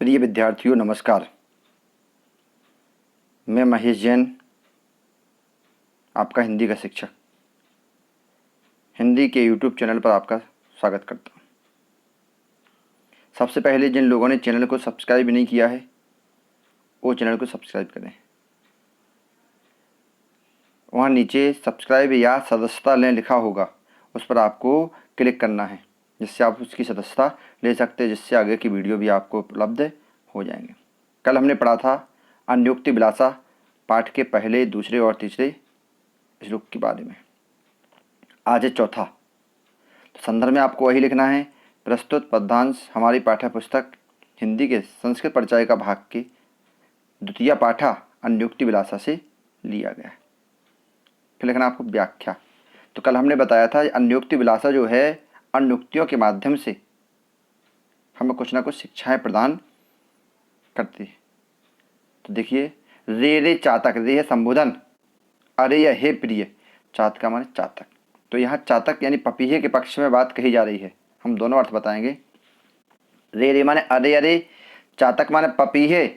प्रिय विद्यार्थियों नमस्कार। मैं महेश जैन, आपका हिंदी का शिक्षक, हिंदी के यूट्यूब चैनल पर आपका स्वागत करता हूँ। सबसे पहले जिन लोगों ने चैनल को सब्सक्राइब नहीं किया है वो चैनल को सब्सक्राइब करें। वहाँ नीचे सब्सक्राइब या सदस्यता लें लिखा होगा, उस पर आपको क्लिक करना है, जिससे आप उसकी सदस्यता ले सकते हैं, जिससे आगे की वीडियो भी आपको उपलब्ध हो जाएंगे। कल हमने पढ़ा था अन्योक्ति विलासा पाठ के पहले, दूसरे और तीसरे श्लोक के बारे में। आज है चौथा। तो संदर्भ में आपको वही लिखना है। प्रस्तुत पद्यांश हमारी पाठ्य पुस्तक हिंदी के संस्कृत परिचय का भाग के द्वितीय पाठा अन्योक्ति विलासा से लिया गया है। फिर लिखना आपको व्याख्या। तो कल हमने बताया था अन्योक्ति विलासा जो है अन्योक्तियों के माध्यम से हमें कुछ ना कुछ शिक्षाएं प्रदान करती है। तो देखिए, रे रे चातक, रे है संबोधन, अरे या हे प्रिय, चात का माने चातक। तो यहाँ चातक यानी पपीहे के पक्ष में बात कही जा रही है। हम दोनों अर्थ बताएंगे। रे रे माने अरे अरे, चातक माने पपीहे,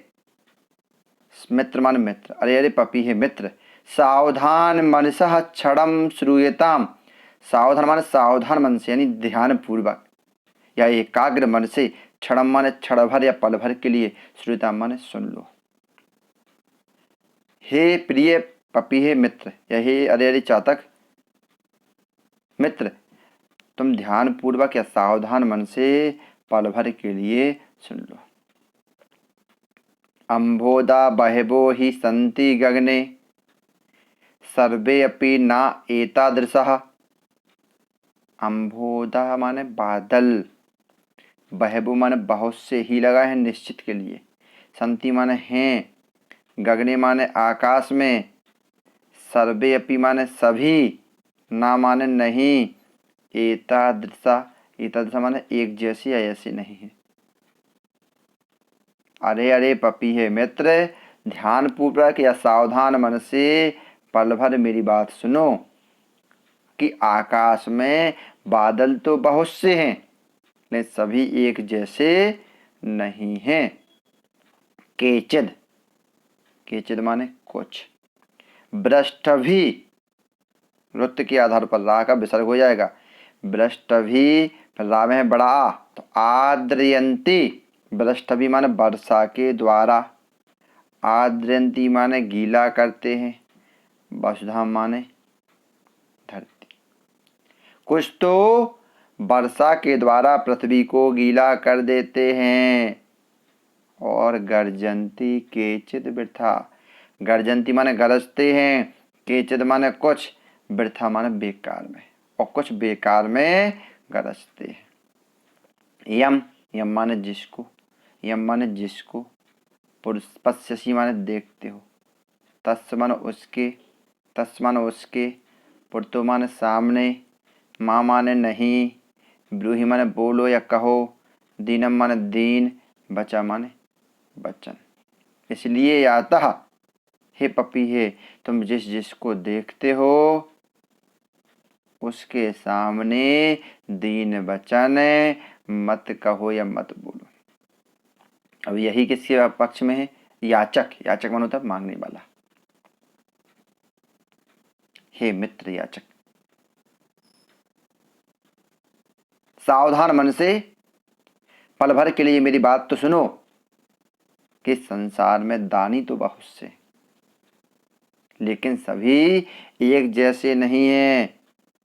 मित्र माने मित्र, अरे अरे पपीहे मित्र। सावधान मनसः क्षणम श्रूयताम, सावधान माने सावधान मन से यानी ध्यान पूर्वक या एकाग्र मन से, क्षणम माने क्षण भर या पल भर के लिए, श्रूयताम माने सुन लो। हे प्रिय पपीहे मित्र या हे अरे अरे चातक मित्र, तुम ध्यान पूर्वक या सावधान मन से पल भर के लिए सुन लो। अम्भोदा बहवो हि सन्ति गगने, सर्वे अपि न एतादृशः। अम्भोदा माने बादल, बहवो माने बहुत से, ही लगा है निश्चित के लिए, सन्ति माने हैं, गगने माने आकाश में, सर्वे अपि माने सभी, ना माने नहीं, एतादृशा, एतादृशा माने एक जैसी या ऐसी नहीं है। अरे अरे पपीहे मित्र, ध्यान पूर्वक या सावधान मन से पल भर मेरी बात सुनो कि आकाश में बादल तो बहुत से हैं लेकिन सभी एक जैसे नहीं हैं। केचिद, केचिद माने कुछ, भ्रष्ट भी, वृत्त के आधार पर रा का विसर्ग हो जाएगा। भ्रष्ट भी, फिर रा में है बड़ा आ, तो आद्रयंती, भ्रष्ट भी माने वर्षा के द्वारा, आद्रयंती माने गीला करते हैं, वसुधा माने धरती। कुछ तो वर्षा के द्वारा पृथ्वी को गीला कर देते हैं। और गर्जंती केचिद वृथा, गर्जंती माने गरजते हैं, केचिद माने कुछ, वृथा माने बेकार में, और कुछ बेकार में गरजते हैं। यम, यम माने जिसको, यम माने जिसको, पश्यसी माने देखते हो, तस् माने उसके, तस् माने उसके, पुरतो माने सामने, माँ माने नहीं, ब्रूहि माने बोलो या कहो, दीनम माने दीन, बचा माने बचन। इसलिए आता, हे पपीहे, तुम जिस जिसको देखते हो उसके सामने दीन वचन मत कहो या मत बोलो। अब यही किसके पक्ष में है? याचक, याचक माने होता है मांगने वाला। हे मित्र याचक, सावधान मन से पल भर के लिए मेरी बात तो सुनो कि संसार में दानी तो बहुत से लेकिन सभी एक जैसे नहीं हैं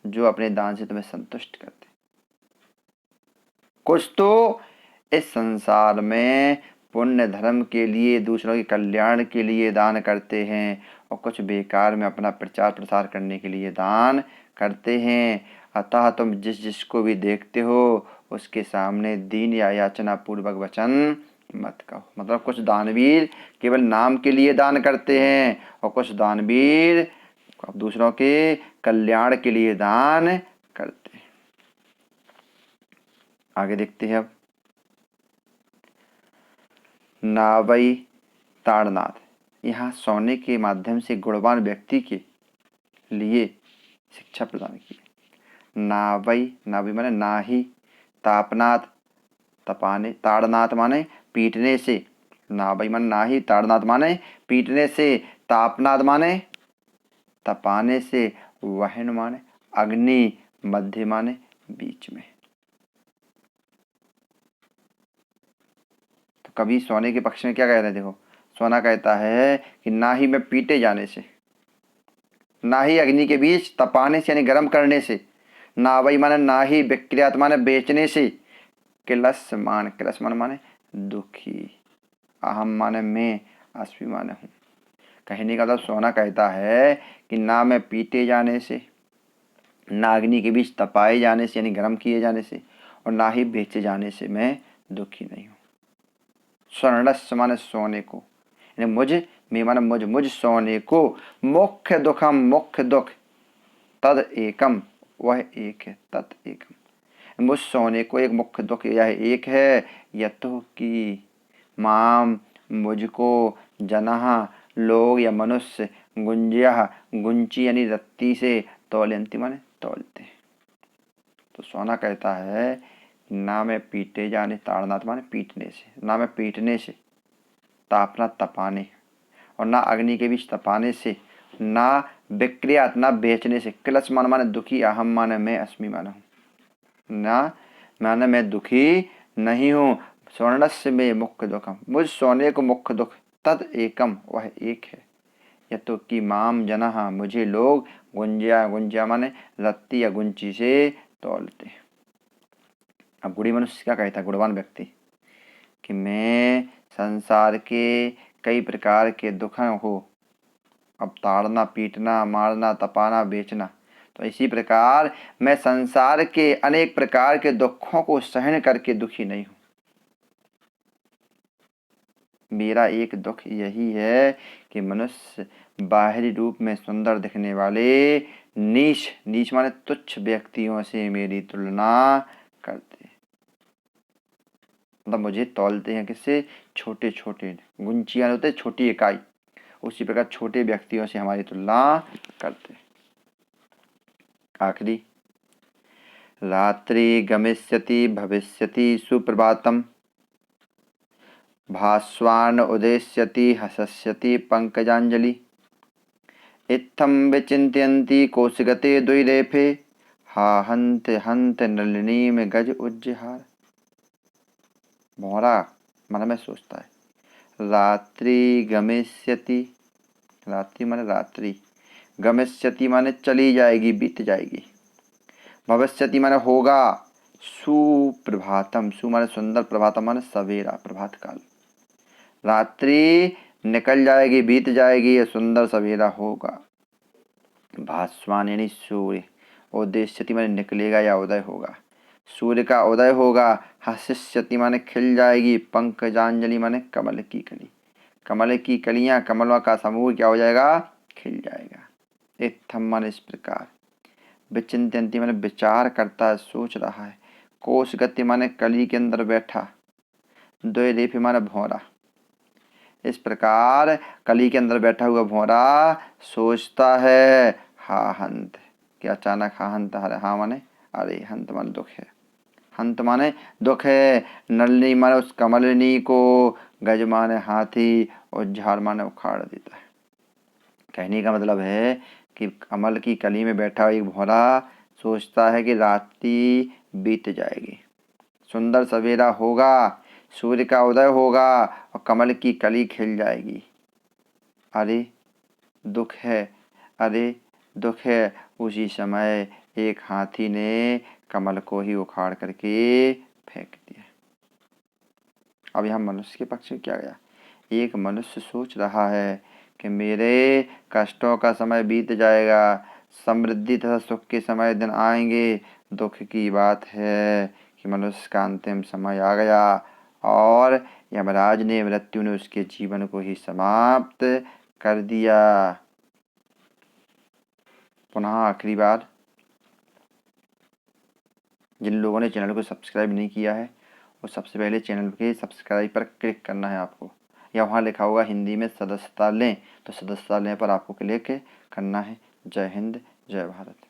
जो अपने दान से तुम्हें संतुष्ट करते। कुछ तो इस संसार में पुण्य धर्म के लिए, दूसरों के कल्याण के लिए दान करते हैं, और कुछ बेकार में अपना प्रचार प्रसार करने के लिए दान करते हैं। अतः तुम जिस जिसको भी देखते हो उसके सामने दीन या याचना पूर्वक वचन मत कहो। मतलब कुछ दानवीर केवल नाम के लिए दान करते हैं और कुछ दानवीर दूसरों के कल्याण के लिए दान करते हैं। आगे देखते हैं अब। नावई ताड़नाथ, यहाँ सोने के माध्यम से गुणवान व्यक्ति के लिए शिक्षा प्रदान की। नावई, नावई माने नाही, तापनाथ तपाने, ताड़नाथ माने पीटने से, ना भाई मन ना ही, ताड़नाद माने पीटने से, तापनाद माने तपाने से, वहन माने अग्नि, मध्य माने बीच में। तो कभी सोने के पक्ष में क्या कहते हैं, देखो सोना कहता है कि ना ही मैं पीटे जाने से, ना ही अग्नि के बीच तपाने से यानी गर्म करने से, ना वही माने ना ही विक्रियात माने बेचने से, किलस माने दुखी, अहम माने मैं, अस्मि माने हूँ। कहने का मतलब सोना कहता है कि ना मैं पीटे जाने से, ना अग्नि के बीच तपाए जाने से यानी गर्म किए जाने से, और ना ही बेचे जाने से मैं दुखी नहीं हूँ। स्वर्णस्य माने सोने को, यानी मैं माने मुझ सोने को, मुख्य दुखम मुख्य दुख, तद एकम वह एक है, तत् एकम, मुझ सोने को एक मुख्य दुख यह एक है, यतो कि माम मुझको, जनः लोग या मनुष्य, गुंज्या गुंची यानी रत्ती से, तौलयंती माने तौलते। तो सोना कहता है ना मैं पीटे जाने, ताड़नाथ माने पीटने से, ना मैं पीटने से, तापना तपाने, और ना अग्नि के बीच तपाने से, ना विक्रियात ना बेचने से, क्लच माने दुखी, अहम माने मैं, अस्मि माने हूँ, ना माने मैं दुखी नहीं हूँ। स्वर्णस्य में मुख्य दुखम, मुझ सोने को मुख्य दुख, तद एकम वह एक है, यतो कि माम जनः मुझे लोग, गुंजा माने रत्ती या गुंची से तौलते। अब गुणी मनुष्य क्या कहता है, गुणवान व्यक्ति, कि मैं संसार के कई प्रकार के दुख हो, अब ताड़ना पीटना मारना तपाना बेचना, तो इसी प्रकार मैं संसार के अनेक प्रकार के दुखों को सहन करके दुखी नहीं हूँ। मेरा एक दुख यही है कि मनुष्य बाहरी रूप में सुंदर दिखने वाले नीच माने तुच्छ व्यक्तियों से मेरी तुलना करते, मतलब मुझे तौलते हैं किससे, छोटे छोटे गुंचियां होते छोटी इकाई, उसी प्रकार छोटे व्यक्तियों से हमारी तुलना करते। आखिरी, रात्रि गमिष्यति भविष्यति सुप्रभातम, भास्वान उदेष्यति हसस्यति पंकजांजलि, इत्थम विचिन्तयन्ति कोशगते द्वैरेफे, हा हंत हंत नलिनी में गज उज्जहार। भौरा मन में सोचता है, रात्रि गमिष्यति, रात्रि माने रात्रि, गमिष्यति माने चली जाएगी बीत जाएगी, भविष्यति माने होगा, सुप्रभातम सु माने सुंदर, प्रभातम माने सवेरा प्रभात काल, रात्रि निकल जाएगी बीत जाएगी, सुंदर सवेरा होगा। भास्वान यानी सूर्य, उदेष्यति माने निकलेगा या उदय होगा, सूर्य का उदय होगा, हसिष्यति माने खिल जाएगी, पंकजांजलि माने कमल की कली, कमल की कलियां, कमलों का समूह क्या हो जाएगा, खिल जाएगा। इत्थम माने इस प्रकार, विचिंत्यंती माने विचार करता है, सोच रहा है, कोश गति माने कली के अंदर बैठा, द्वैरेफे माने भौरा, इस प्रकार कली के अंदर बैठा हुआ भौरा सोचता है, हा हंत, कि अचानक हा हंत, हा माने अरे, हंत माने दुख है, हंत माने दुख है, नलिनी माने उस कमलिनी को, गज माने हाथी, और झाड़ माने उखाड़ देता है। कहने का मतलब है कि कमल की कली में बैठा एक भौरा सोचता है कि रात्रि बीत जाएगी, सुंदर सवेरा होगा, सूर्य का उदय होगा, और कमल की कली खिल जाएगी। अरे दुख है, अरे दुख है। उसी समय एक हाथी ने कमल को ही उखाड़ करके फेंक दिया। अब यहाँ मनुष्य के पक्ष में क्या गया, एक मनुष्य सोच रहा है कि मेरे कष्टों का समय बीत जाएगा, समृद्धि तथा सुख के समय दिन आएंगे। दुख की बात है कि मनुष्य का अंतिम समय आ गया और यमराज ने, मृत्यु ने उसके जीवन को ही समाप्त कर दिया। पुनः आखिरी बार, जिन लोगों ने चैनल को सब्सक्राइब नहीं किया है वो सबसे पहले चैनल के सब्सक्राइब पर क्लिक करना है आपको, या वहाँ लिखा होगा हिंदी में सदस्यता लें, तो सदस्यता लें पर आपको क्लिक करना है। जय हिंद, जय भारत।